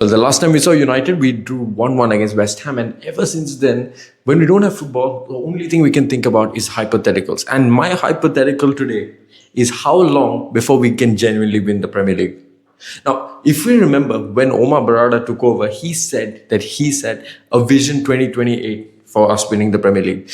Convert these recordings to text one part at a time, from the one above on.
Well, the last time we saw United, we drew 1-1 against West Ham. And ever since then, when we don't have football, the only thing we can think about is hypotheticals. And my hypothetical today is how long before we can genuinely win the Premier League. Now, if we remember when Omar Barada took over, he said a vision 2028 for us winning the Premier League.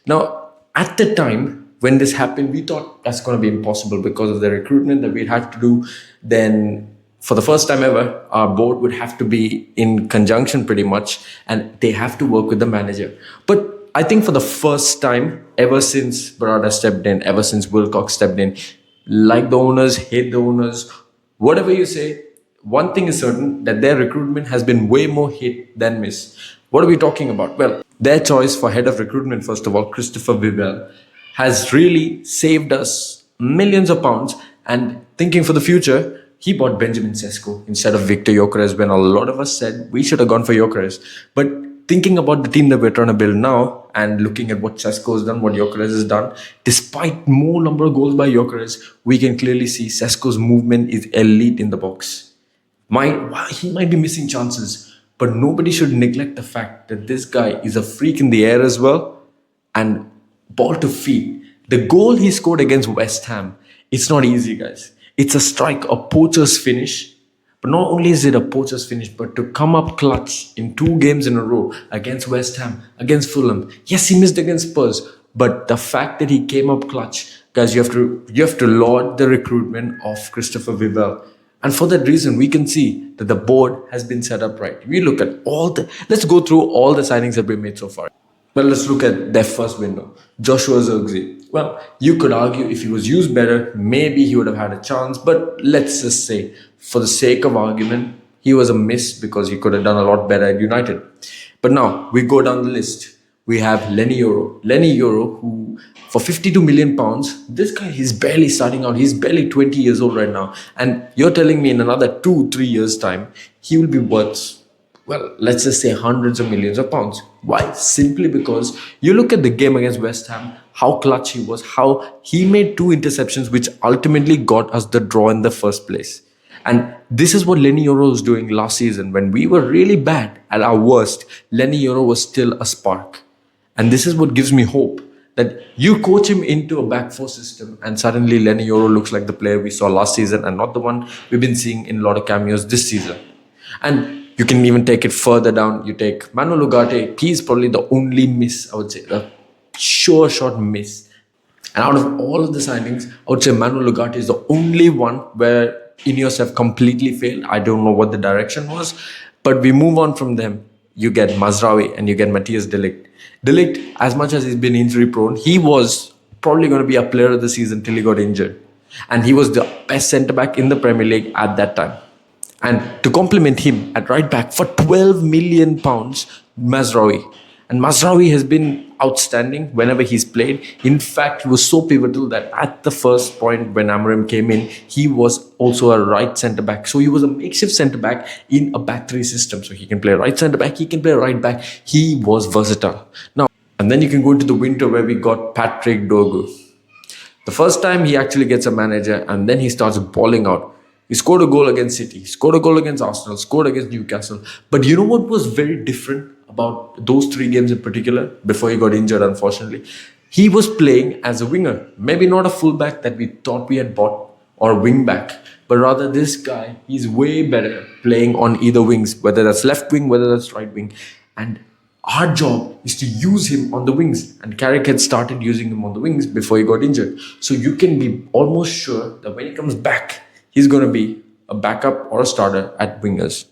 Now, at the time when this happened, we thought that's going to be impossible because of the recruitment that we had to do. Then, for the first time ever, our board would have to be in conjunction pretty much, and they have to work with the manager. But I think for the first time ever since Barada stepped in, ever since Wilcox stepped in, like the owners, hate the owners, whatever you say, one thing is certain that their recruitment has been way more hit than miss. What are we talking about? Well, their choice for head of recruitment, first of all, Christopher Vivell, has really saved us millions of pounds. And thinking for the future, he bought Benjamin Sesko instead of Victor Gyökeres when a lot of us said we should have gone for Gyökeres. But thinking about the team that we're trying to build now and looking at what Sesko has done, what Gyökeres has done, despite more number of goals by Gyökeres, we can clearly see Sesko's movement is elite in the box. He might be missing chances, but nobody should neglect the fact that this guy is a freak in the air as well and ball to feet. The goal he scored against West Ham, it's not easy, guys. It's a strike, a poacher's finish. But not only is it a poacher's finish, but to come up clutch in 2 games in a row against West Ham, against Fulham. Yes, he missed against Spurs, but the fact that he came up clutch, guys, you have to laud the recruitment of Christopher Vivell. And for that reason, we can see that the board has been set up right. We look at let's go through all the signings that we made so far. Well, let's look at their first window. Joshua Zirkzee. Well, you could argue if he was used better, maybe he would have had a chance. But let's just say, for the sake of argument, he was a miss because he could have done a lot better at United. But now, we go down the list. We have Lenny Yoro. Lenny Yoro, who, for £52 million, this guy, he's barely starting out. He's barely 20 years old right now. And you're telling me in another 2-3 years' time, he will be worth, well, let's just say hundreds of millions of pounds. Why? Simply because you look at the game against West Ham, how clutch he was, how he made 2 interceptions, which ultimately got us the draw in the first place. And this is what Lenny Yoro was doing last season. When we were really bad at our worst, Lenny Yoro was still a spark. And this is what gives me hope, that you coach him into a back 4 system and suddenly Lenny Yoro looks like the player we saw last season and not the one we've been seeing in a lot of cameos this season. And you can even take it further down. You take Manuel Ugarte. He's probably the only miss, I would say, a sure shot miss. And out of all of the signings, I would say Manuel Ugarte is the only one where Ineos have completely failed. I don't know what the direction was. But we move on from them. You get Mazraoui and you get Matthias de Ligt. De Ligt, as much as he's been injury prone, he was probably going to be a player of the season till he got injured. And he was the best centre-back in the Premier League at that time. And to complement him at right back for £12 million, Mazraoui. And Mazraoui has been outstanding whenever he's played. In fact, he was so pivotal that at the first point when Amorim came in, he was also a right centre-back. So he was a makeshift centre-back in a back 3 system. So he can play right centre-back, he can play right back. He was versatile. Now, and then you can go into the winter where we got Patrick Dorgu. The first time he actually gets a manager and then he starts balling out. He scored a goal against City, he scored a goal against Arsenal, scored against Newcastle. But you know what was very different about those 3 games in particular, before he got injured, unfortunately? He was playing as a winger. Maybe not a fullback that we thought we had bought or a wing back, but rather this guy, he's way better playing on either wings, whether that's left wing, whether that's right wing. And our job is to use him on the wings. And Carrick had started using him on the wings before he got injured. So you can be almost sure that when he comes back, he's going to be a backup or a starter at wingers.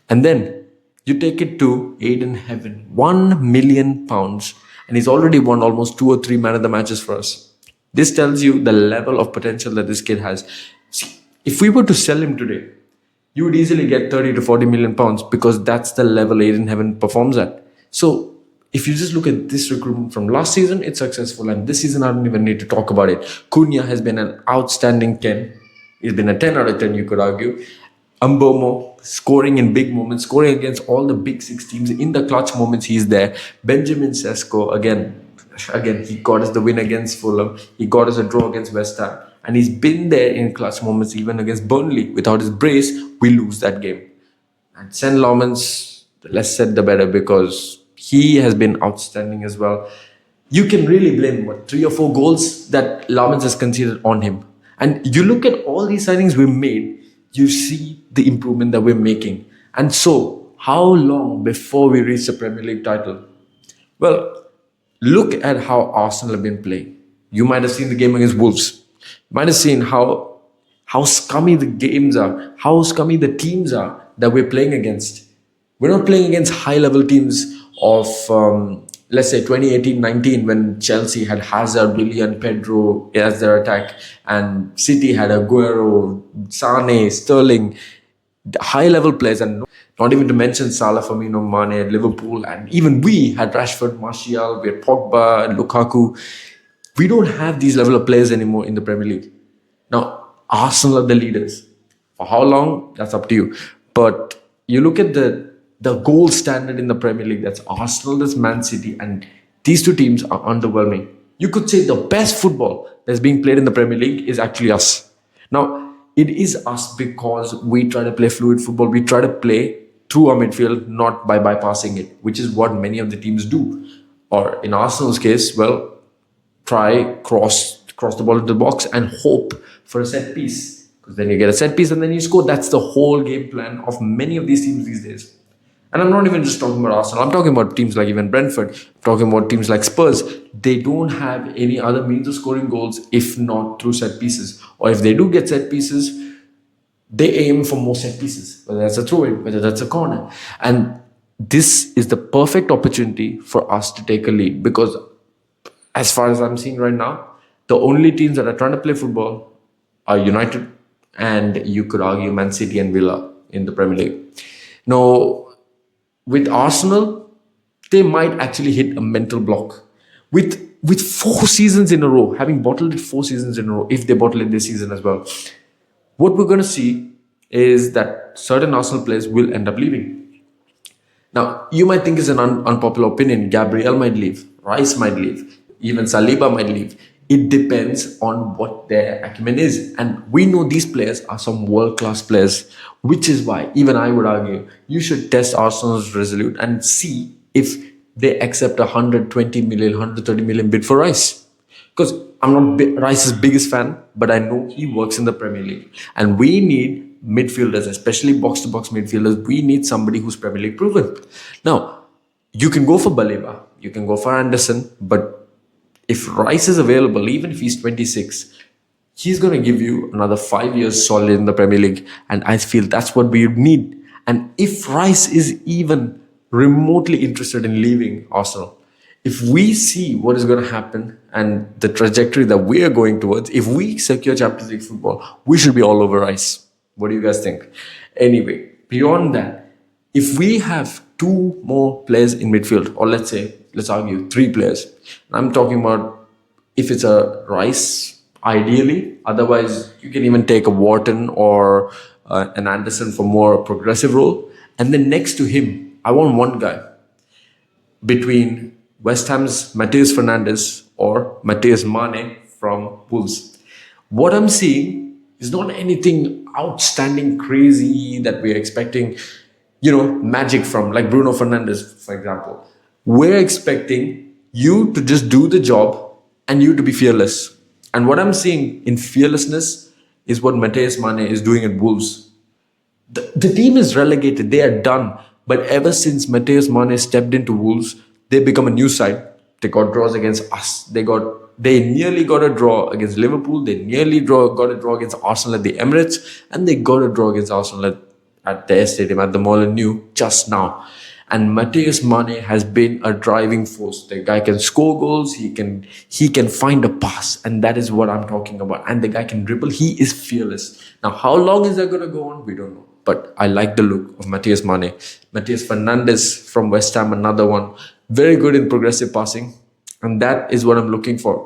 And then you take it to Aiden Heaven, £1 million. And he's already won almost 2 or 3 man of the matches for us. This tells you the level of potential that this kid has. See, if we were to sell him today, you would easily get 30 to 40 million pounds because that's the level Aiden Heaven performs at. So if you just look at this recruitment from last season, it's successful. And this season, I don't even need to talk about it. Cunha has been an outstanding 10. He's been a 10 out of 10, you could argue. Mbeumo, scoring in big moments, scoring against all the big 6 teams. In the clutch moments, he's there. Benjamin Sesko, again, he got us the win against Fulham. He got us a draw against West Ham. And he's been there in clutch moments, even against Burnley. Without his brace, we lose that game. And Sen Lomans, the less said the better, because he has been outstanding as well. You can really blame what 3 or 4 goals that Lomans has conceded on him. And you look at all these signings we made, you see the improvement that we're making. And so, how long before we reach the Premier League title? Well, look at how Arsenal have been playing. You might have seen the game against Wolves. You might have seen how scummy the games are, how scummy the teams are that we're playing against. We're not playing against high level teams of, let's say, 2018-19 when Chelsea had Hazard, Willian, Pedro as their attack, and City had Aguero, Sane, Sterling, high level players, and not even to mention Salah, Firmino, Mane at Liverpool, and even we had Rashford, Martial, we had Pogba, Lukaku. We don't have these level of players anymore in the Premier League. Now, Arsenal are the leaders. For how long? That's up to you. But you look at the gold standard in the Premier League, that's Arsenal, that's Man City, and these two teams are underwhelming. You could say the best football that's being played in the Premier League is actually us. Now, it is us because we try to play fluid football. We try to play through our midfield, not by bypassing it, which is what many of the teams do. Or in Arsenal's case, well, try cross the ball into the box and hope for a set piece, because then you get a set piece and then you score. That's the whole game plan of many of these teams these days. And I'm not even just talking about Arsenal. I'm talking about teams like even Brentford. I'm talking about teams like Spurs. They don't have any other means of scoring goals if not through set pieces. Or if they do get set pieces, they aim for more set pieces, whether that's a throw-in, whether that's a corner. And this is the perfect opportunity for us to take a lead, because as far as I'm seeing right now, the only teams that are trying to play football are United, and you could argue Man City and Villa in the Premier League. Now, with Arsenal, they might actually hit a mental block. With 4 seasons in a row, having bottled it 4 seasons in a row, if they bottle it this season as well, what we're going to see is that certain Arsenal players will end up leaving. Now, you might think it's an unpopular opinion. Gabriel might leave, Rice might leave, even Saliba might leave. It depends on what their acumen is. And we know these players are some world-class players, which is why, even I would argue, you should test Arsenal's resolute and see if they accept 120 million, 130 million bid for Rice. Because I'm not Rice's biggest fan, but I know he works in the Premier League. And we need midfielders, especially box-to-box midfielders. We need somebody who's Premier League proven. Now, you can go for Baleba, you can go for Anderson, but if Rice is available, even if he's 26, he's going to give you another 5 years solid in the Premier League. And I feel that's what we need. And if Rice is even remotely interested in leaving Arsenal, if we see what is going to happen and the trajectory that we are going towards, if we secure Champions League football, we should be all over Rice. What do you guys think? Anyway, beyond that, if we have 2 more players in midfield, or let's argue 3 players. I'm talking about if it's a Rice, ideally. Otherwise, you can even take a Wharton or an Anderson for more progressive role. And then next to him, I want one guy between West Ham's Matheus Fernandes or Matheus Mane from Wolves. What I'm seeing is not anything outstanding, crazy that we're expecting, magic from, like Bruno Fernandes, for example. We're expecting you to just do the job and you to be fearless. And what I'm seeing in fearlessness is what Matheus Mane is doing at Wolves. The team is relegated. They are done. But ever since Matheus Mane stepped into Wolves, they become a new side. They got draws against us. They nearly got a draw against Liverpool. They nearly got a draw against Arsenal at the Emirates. And they got a draw against Arsenal at their stadium, at the Molineux, just now. And Matheus Mane has been a driving force. The guy can score goals. He can find a pass. And that is what I'm talking about. And the guy can dribble. He is fearless. Now, how long is that going to go on? We don't know. But I like the look of Matheus Mane. Matheus Fernandes from West Ham, another one. Very good in progressive passing. And that is what I'm looking for.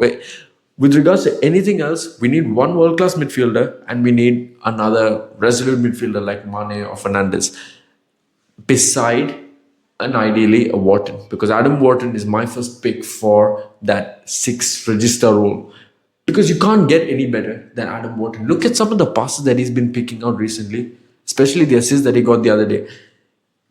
With regards to anything else, we need one world-class midfielder and we need another resolute midfielder like Mane or Fernandes. Beside, and ideally, a Wharton. Because Adam Wharton is my first pick for that 6 register role. Because you can't get any better than Adam Wharton. Look at some of the passes that he's been picking out recently. Especially the assist that he got the other day.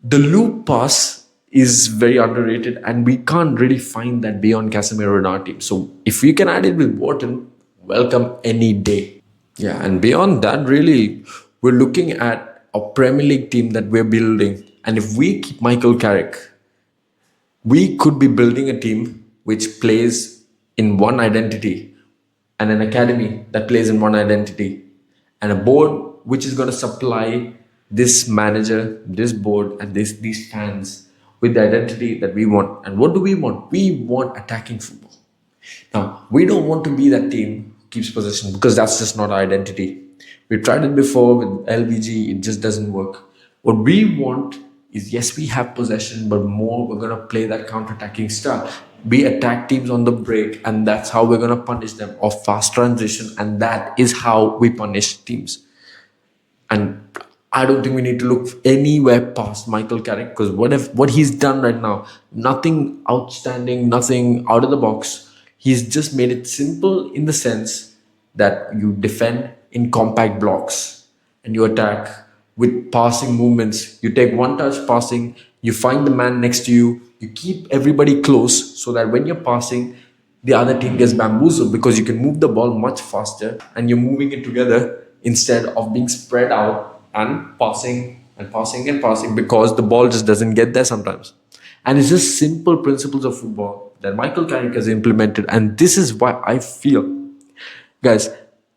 The loop pass is very underrated, and we can't really find that beyond Casemiro in our team. So if we can add it with Wharton, welcome any day. Yeah, and beyond that, really, we're looking at a Premier League team that we're building. And if we keep Michael Carrick, we could be building a team which plays in one identity, and an academy that plays in one identity, and a board which is going to supply this manager, this board, and these fans with the identity that we want. And what do we want? We want attacking football. Now, we don't want to be that team who keeps possession, because that's just not our identity. We tried it before with LVG, it just doesn't work. What we want is, yes, we have possession, but more we're going to play that counter-attacking style. We attack teams on the break, and that's how we're going to punish them, or fast transition, and that is how we punish teams. And I don't think we need to look anywhere past Michael Carrick, because what he's done right now, nothing outstanding, nothing out of the box. He's just made it simple in the sense that you defend in compact blocks and you attack with passing movements. You take one touch passing, you find the man next to you, you keep everybody close so that when you're passing, the other team gets bamboozled, because you can move the ball much faster and you're moving it together instead of being spread out and passing and passing and passing, because the ball just doesn't get there sometimes. And it's just simple principles of football that Michael Carrick has implemented. And this is why I feel, guys,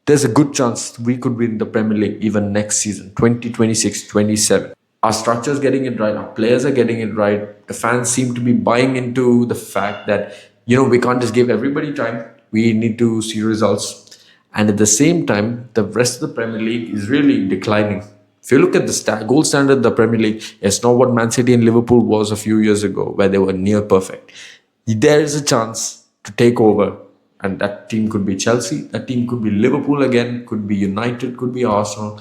there's a good chance we could win the Premier League even next season, 2026-27. Our structure is getting it right, our players are getting it right, the fans seem to be buying into the fact that, we can't just give everybody time, we need to see results. And at the same time, the rest of the Premier League is really declining. If you look at the gold standard of the Premier League, it's not what Man City and Liverpool was a few years ago, where they were near perfect. There is a chance to take over, and that team could be Chelsea, that team could be Liverpool again, could be United, could be Arsenal.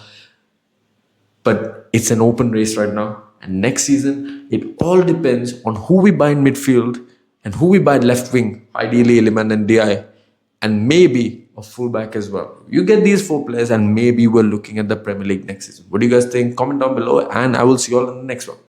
But it's an open race right now. And next season, it all depends on who we buy in midfield and who we buy left wing, ideally Iliman and Di, and maybe a fullback as well. You get these four players, and maybe we're looking at the Premier League next season. What do you guys think? Comment down below, and I will see you all in the next one.